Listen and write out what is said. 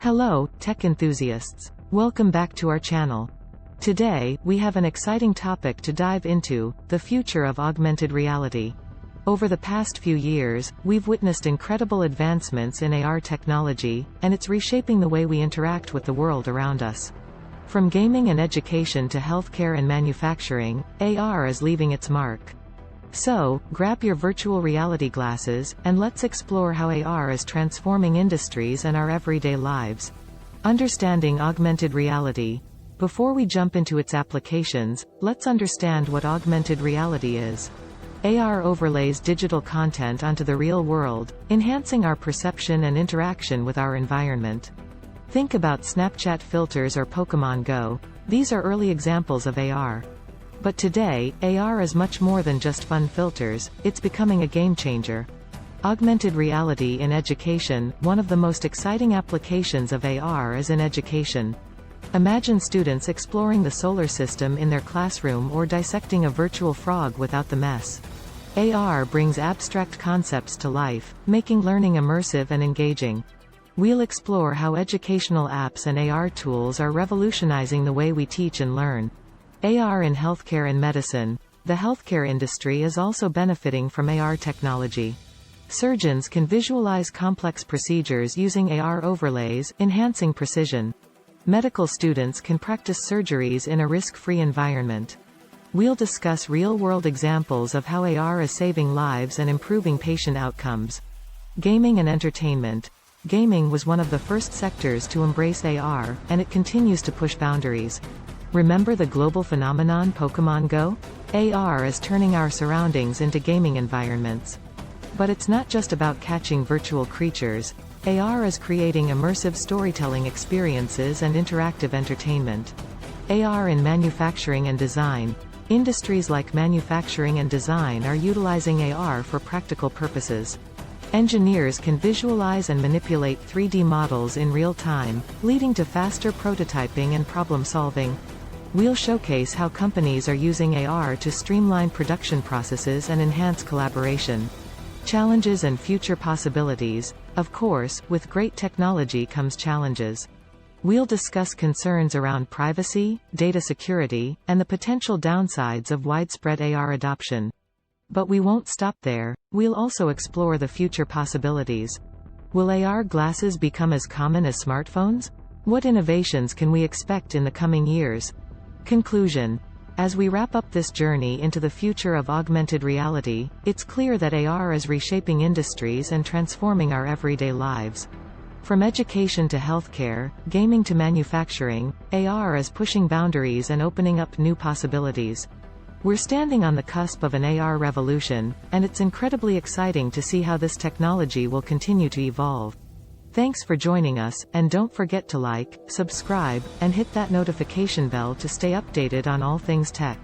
Hello, tech enthusiasts. Welcome back to our channel. Today, we have an exciting topic to dive into, the future of augmented reality. Over the past few years, we've witnessed incredible advancements in AR technology, and it's reshaping the way we interact with the world around us. From gaming and education to healthcare and manufacturing, AR is leaving its mark. So, grab your virtual reality glasses, and let's explore how AR is transforming industries and our everyday lives. Understanding augmented reality. Before we jump into its applications, let's understand what augmented reality is. AR overlays digital content onto the real world, enhancing our perception and interaction with our environment. Think about Snapchat filters or Pokemon Go. These are early examples of AR. But today, AR is much more than just fun filters, it's becoming a game changer. Augmented reality in education. One of the most exciting applications of AR is in education. Imagine students exploring the solar system in their classroom or dissecting a virtual frog without the mess. AR brings abstract concepts to life, making learning immersive and engaging. We'll explore how educational apps and AR tools are revolutionizing the way we teach and learn. AR in healthcare and medicine. The healthcare industry is also benefiting from AR technology. Surgeons can visualize complex procedures using AR overlays, enhancing precision. Medical students can practice surgeries in a risk-free environment. We'll discuss real-world examples of how AR is saving lives and improving patient outcomes. Gaming and entertainment. Gaming was one of the first sectors to embrace AR, and it continues to push boundaries. Remember the global phenomenon Pokemon Go? AR is turning our surroundings into gaming environments. But it's not just about catching virtual creatures. AR is creating immersive storytelling experiences and interactive entertainment. AR in manufacturing and design. Industries like manufacturing and design are utilizing AR for practical purposes. Engineers can visualize and manipulate 3D models in real time, leading to faster prototyping and problem solving. We'll showcase how companies are using AR to streamline production processes and enhance collaboration. Challenges and future possibilities. Of course, with great technology comes challenges. We'll discuss concerns around privacy, data security, and the potential downsides of widespread AR adoption. But we won't stop there, we'll also explore the future possibilities. Will AR glasses become as common as smartphones? What innovations can we expect in the coming years? Conclusion. As we wrap up this journey into the future of augmented reality, it's clear that AR is reshaping industries and transforming our everyday lives. From education to healthcare, gaming to manufacturing, AR is pushing boundaries and opening up new possibilities. We're standing on the cusp of an AR revolution, and it's incredibly exciting to see how this technology will continue to evolve. Thanks for joining us, and don't forget to like, subscribe, and hit that notification bell to stay updated on all things tech.